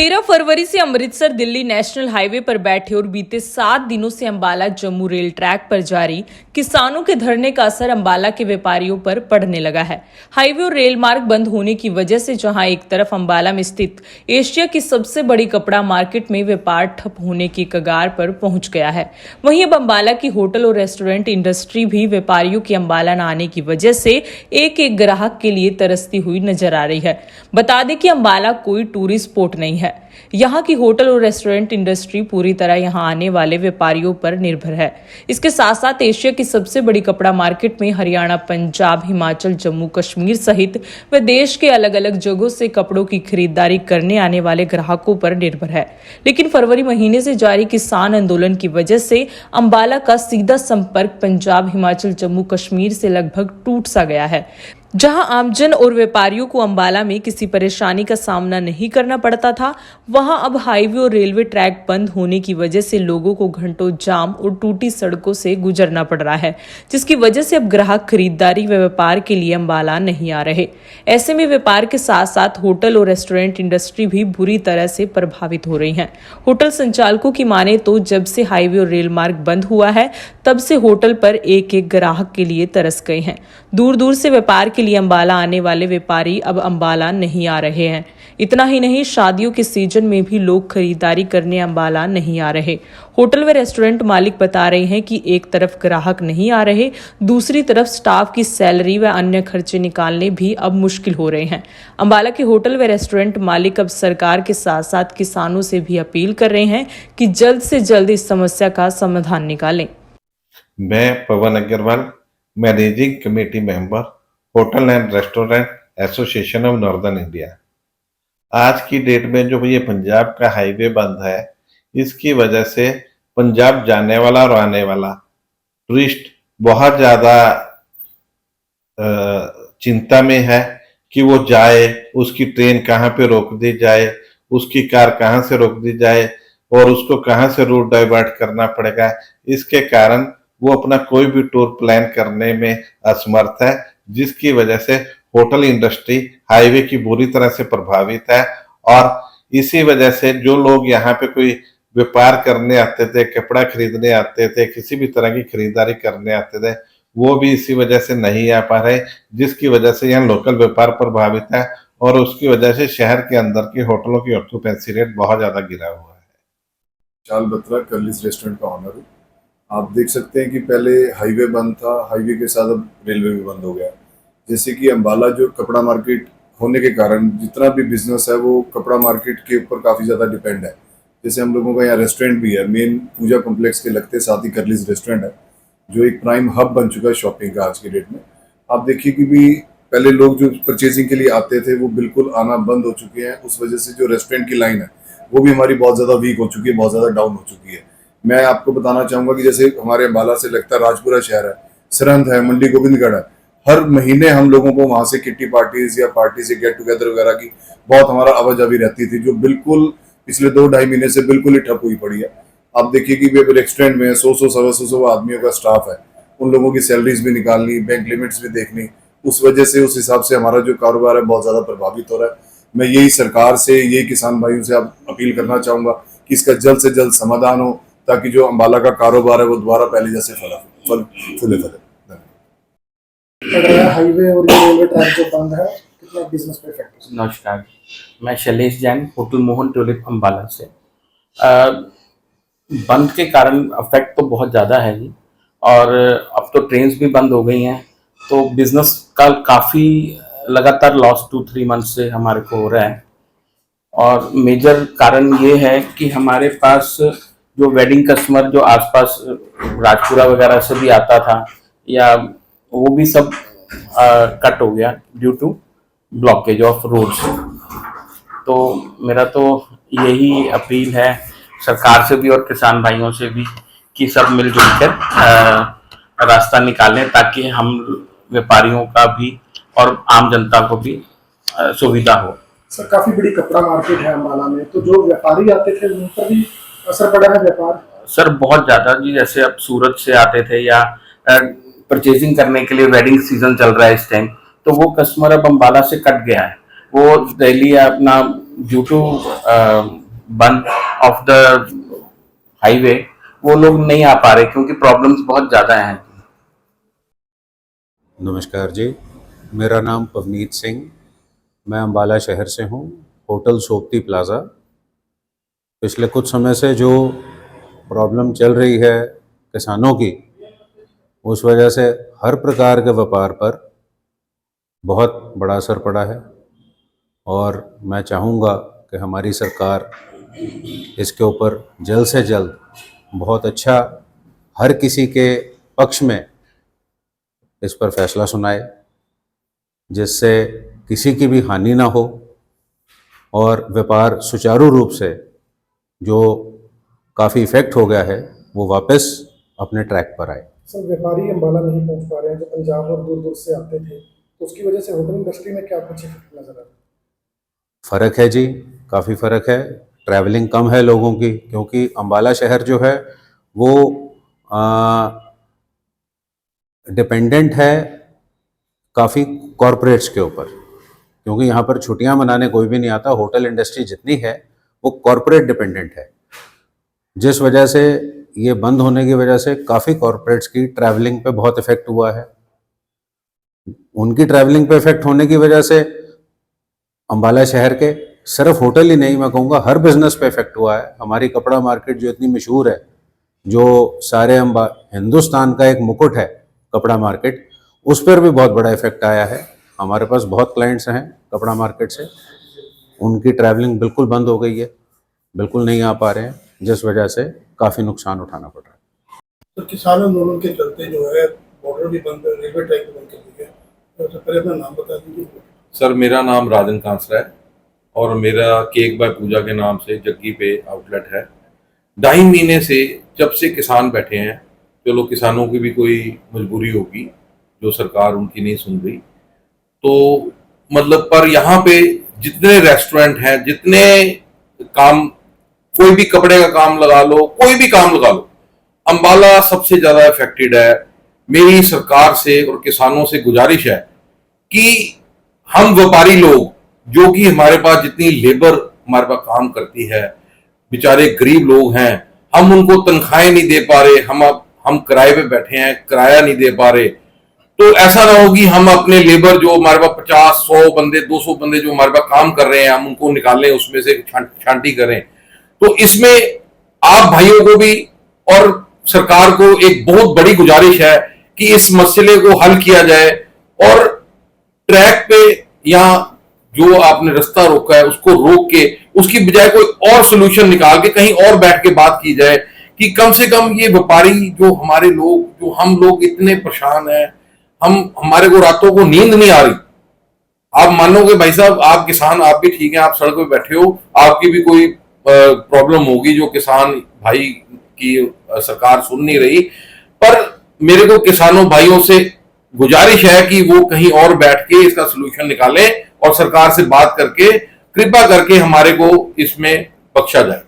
13 फरवरी से Amritsar Delhi national highway पर बैठे और बीते 7 दिनों से अंबाला जम्मू रेल ट्रैक पर जारी किसानों के धरने का असर अंबाला के व्यापारियों पर पड़ने लगा है। हाईवे और रेल मार्ग बंद होने की वजह से जहां एक तरफ अंबाला में स्थित एशिया की सबसे बड़ी कपड़ा मार्केट में व्यापार ठप होने की कगार पर पहुंच गया है, वहीं अब अंबाला की होटल और रेस्टोरेंट इंडस्ट्री भी व्यापारियों के अंबाला न आने की वजह से एक एक ग्राहक के लिए तरसती हुई नजर आ रही है। बता दें कि अंबाला कोई टूरिस्ट स्पॉट नहीं है। यहाँ की होटल और रेस्टोरेंट इंडस्ट्री पूरी तरह यहाँ आने वाले व्यापारियों पर निर्भर है। इसके साथ साथ एशिया की सबसे बड़ी कपड़ा मार्केट में हरियाणा, पंजाब, हिमाचल, जम्मू कश्मीर सहित व देश के अलग अलग जगहों से कपड़ों की खरीदारी करने आने वाले ग्राहकों पर निर्भर है। लेकिन फरवरी महीने से जारी किसान आंदोलन की वजह से अंबाला का सीधा संपर्क पंजाब, हिमाचल, जम्मू कश्मीर से लगभग टूट सा गया है। जहां आमजन और व्यापारियों को अंबाला में किसी परेशानी का सामना नहीं करना पड़ता था, वहां अब हाईवे और रेलवे ट्रैक बंद होने की वजह से लोगों को घंटों जाम और टूटी सड़कों से गुजरना पड़ रहा है, जिसकी वजह से अब ग्राहक खरीदारी व व्यापार के लिए अंबाला नहीं आ रहे। ऐसे में व्यापार के साथ साथ होटल और रेस्टोरेंट इंडस्ट्री भी बुरी तरह से प्रभावित हो रही है। होटल संचालकों की माने तो जब से हाईवे और रेल मार्ग बंद हुआ है, तब से होटल पर एक एक ग्राहक के लिए तरस गए हैं। दूर दूर से व्यापार के लिए अंबाला आने वाले व्यापारी अब अंबाला नहीं आ रहे हैं। इतना ही नहीं, शादियों के सीजन में भी लोग खरीदारी करने अंबाला नहीं आ रहे। होटल व रेस्टोरेंट मालिक बता रहे हैं कि एक तरफ ग्राहक नहीं आ रहे, दूसरी तरफ स्टाफ की सैलरी व अन्य खर्चे निकालने भी अब मुश्किल हो रहे हैं। अंबाला के होटल व रेस्टोरेंट मालिक अब सरकार के साथ साथ किसानों से भी अपील कर रहे हैं कि जल्द से जल्द इस समस्या का समाधान निकालें। मैं Pawan Agarwal, managing committee member, hotel and restaurant association of northern India. आज की डेट में जो ये पंजाब का हाईवे बंद है, इसकी वजह से पंजाब जाने वाला और आने वाला टूरिस्ट बहुत ज़्यादा चिंता में है कि वो जाए, उसकी ट्रेन कहाँ पे रोक दी जाए, उसकी कार कहाँ से रोक दी जाए और उसको कहाँ से रूट डाइवर्ट करना पड़ेगा। इसके कारण वो अपना कोई भी टूर प्लान करने में असमर्थ है, जिसकी वजह से होटल इंडस्ट्री हाईवे की बुरी तरह से प्रभावित है। और इसी वजह से जो लोग यहाँ पे कोई व्यापार करने आते थे, कपड़ा खरीदने आते थे, किसी भी तरह की खरीदारी करने आते थे, वो भी इसी वजह से नहीं आ पा रहे, जिसकी वजह से यहाँ लोकल व्यापार प्रभावित है और उसकी वजह से शहर के अंदर के होटलों की ऑक्यूपेंसी रेट बहुत ज़्यादा गिरा हुआ है। चाल बत्रा, कर्लिस रेस्टोरेंट का ऑनर हूँ। आप देख सकते हैं कि पहले हाईवे बंद था, हाईवे के साथ अब रेलवे भी बंद हो गया। जैसे कि अंबाला जो कपड़ा मार्केट होने के कारण जितना भी बिजनेस है वो कपड़ा मार्केट के ऊपर काफ़ी ज़्यादा डिपेंड है। जैसे हम लोगों का यहाँ रेस्टोरेंट भी है, मेन पूजा कॉम्प्लेक्स के लगते साथ ही कर्लिस रेस्टोरेंट है, जो एक प्राइम हब बन चुका है शॉपिंग का आज की डेट में। आप देखिए कि भी पहले लोग जो परचेजिंग के लिए आते थे वो बिल्कुल आना बंद हो चुके हैं। उस वजह से जो रेस्टोरेंट की लाइन है वो भी हमारी बहुत ज़्यादा वीक हो चुकी है, बहुत ज़्यादा डाउन हो चुकी है। मैं आपको बताना चाहूँगा कि जैसे हमारे अंबाला से लगता है राजपुरा शहर है, सरहंद है, मंडी गोविंदगढ़ है, हर महीने हम लोगों को वहाँ से किट्टी पार्टीज या पार्टी से गेट टुगेदर वगैरह की बहुत हमारा आवाजाही रहती थी, जो बिल्कुल पिछले 2-2.5 महीने से बिल्कुल ही ठप हुई पड़ी है। आप देखिए कि वे रेस्टोरेंट में 100-100 आदमियों का स्टाफ है, उन लोगों की सैलरीज भी निकालनी, बैंक लिमिट्स भी देखनी, उस वजह से उस हिसाब से हमारा जो कारोबार है बहुत ज़्यादा प्रभावित हो रहा है। मैं यही सरकार से, यही किसान भाइयों से आप अपील करना चाहूँगा कि इसका जल्द से जल्द समाधान हो, ताकि जो अंबाला का कारोबार है वो दोबारा पहले जैसे फले। हाईवे और रेलवे ट्रैक जो बंद है, कितना बिजनेस पे इफेक्ट? नमस्कार, मैं शैलेश जैन, होटल मोहन ट्यूलिप अंबाला से। बंद के कारण अफेक्ट तो बहुत ज़्यादा है जी, और अब तो ट्रेन्स भी बंद हो गई हैं, तो बिजनेस का काफ़ी लगातार लॉस 2-3 मंथ से हमारे को हो रहा है। और मेजर कारण ये है कि हमारे पास जो वेडिंग कस्टमर जो आसपास राजपुरा वगैरह से भी आता था, या वो भी सब कट हो गया due to blockage of roads. तो मेरा तो यही अपील है सरकार से भी और किसान भाइयों से भी कि सब मिलजुल कर रास्ता निकालें, ताकि हम व्यापारियों का भी और आम जनता को भी सुविधा हो। सर, काफी बड़ी कपड़ा मार्केट है अंबाला में, तो जो व्यापारी आते थे उन पर भी असर पड़ा है व्यापार? सर बहुत ज़्यादा जी, जैसे अब सूरत से आते थे या परचेजिंग करने के लिए, वेडिंग सीजन चल रहा है इस टाइम, तो वो कस्टमर अब अंबाला से कट गया है। वो दिल्ली या अपना ड्यू टू बंद ऑफ द हाईवे वो लोग नहीं आ पा रहे क्योंकि प्रॉब्लम्स बहुत ज़्यादा हैं। नमस्कार जी, मेरा नाम पवनीत सिंह, मैं अम्बाला शहर से हूँ। होटल सोपती प्लाज़ा, पिछले कुछ समय से जो प्रॉब्लम चल रही है किसानों की, उस वजह से हर प्रकार के व्यापार पर बहुत बड़ा असर पड़ा है और मैं चाहूँगा कि हमारी सरकार इसके ऊपर जल्द से जल्द बहुत अच्छा हर किसी के पक्ष में इस पर फैसला सुनाए, जिससे किसी की भी हानि ना हो और व्यापार सुचारू रूप से जो काफ़ी इफ़ेक्ट हो गया है वो वापस अपने ट्रैक पर आए। सर, व्यापारी अंबाला नहीं पहुंच पा रहे हैं जो पंजाब और दूर दूर से आते थे, तो उसकी वजह से होटल इंडस्ट्री में क्या कुछ इफेक्ट नजर आ रहा है? फ़र्क है जी, काफ़ी फ़र्क है। ट्रैवलिंग कम है लोगों की, क्योंकि अम्बाला शहर जो है वो डिपेंडेंट है काफ़ी कॉरपोरेट्स के ऊपर, क्योंकि यहाँ पर छुट्टियाँ मनाने कोई भी नहीं आता। होटल इंडस्ट्री जितनी है वो कॉरपोरेट डिपेंडेंट है, जिस वजह से ये बंद होने की वजह से काफ़ी कॉरपोरेट्स की ट्रैवलिंग पे बहुत इफ़ेक्ट हुआ है। उनकी ट्रैवलिंग पे इफ़ेक्ट होने की वजह से अम्बाला शहर के सिर्फ होटल ही नहीं, मैं कहूँगा हर बिजनेस पे इफ़ेक्ट हुआ है। हमारी कपड़ा मार्केट जो इतनी मशहूर है, जो सारे हिंदुस्तान का एक मुकुट है कपड़ा मार्केट, उस पर भी बहुत बड़ा इफ़ेक्ट आया है। हमारे पास बहुत क्लाइंट्स हैं कपड़ा मार्केट से, उनकी ट्रैवलिंग बिल्कुल बंद हो गई है, बिल्कुल नहीं आ पा रहे हैं, जिस वजह से काफ़ी नुकसान उठाना पड़ रहा है। तो किसान आंदोलन के चलते जो है बॉर्डर भी बंद, रेलवे ट्रैक भी बंद कर दी है। तो पहले अपना नाम बता दीजिए। सर, मेरा नाम राजन कांसरा है और मेरा केक बाय पूजा के नाम से जग्गी पे आउटलेट है। 2.5 महीने से जब से किसान बैठे हैं, चलो किसानों की भी कोई मजबूरी होगी जो सरकार उनकी नहीं सुन रही, तो मतलब पर यहाँ पे जितने रेस्टोरेंट हैं, जितने काम, कोई भी कपड़े का काम लगा लो, कोई भी काम लगा लो, अंबाला सबसे ज्यादा इफेक्टेड है। मेरी सरकार से और किसानों से गुजारिश है कि हम व्यापारी लोग, जो कि हमारे पास जितनी लेबर हमारे पास काम करती है, बेचारे गरीब लोग हैं, हम उनको तनख्वाहें नहीं दे पा रहे, हम किराए पे बैठे हैं, किराया नहीं दे पा रहे। तो ऐसा ना हो कि हम अपने लेबर जो हमारे पास 50, 100 बंदे, 200 बंदे जो हमारे पास काम कर रहे हैं, हम उनको निकालें, उसमें से छांटी करें। तो इसमें आप भाइयों को भी और सरकार को एक बहुत बड़ी गुजारिश है कि इस मसले को हल किया जाए और ट्रैक पे या जो आपने रास्ता रोका है उसको रोक के उसकी बजाय कोई और सोल्यूशन निकाल के कहीं और बैठ के बात की जाए कि कम से कम ये व्यापारी जो हमारे लोग, जो हम लोग इतने परेशान हैं, हमारे को रातों को नींद नहीं आ रही। आप मानोगे भाई साहब, आप किसान, आप भी ठीक है, आप सड़क पे बैठे हो, आपकी भी कोई प्रॉब्लम होगी जो किसान भाई की सरकार सुन नहीं रही, पर मेरे को किसानों भाइयों से गुजारिश है कि वो कहीं और बैठ के इसका सलूशन निकालें और सरकार से बात करके कृपा करके हमारे को इसमें बख्शा जाए।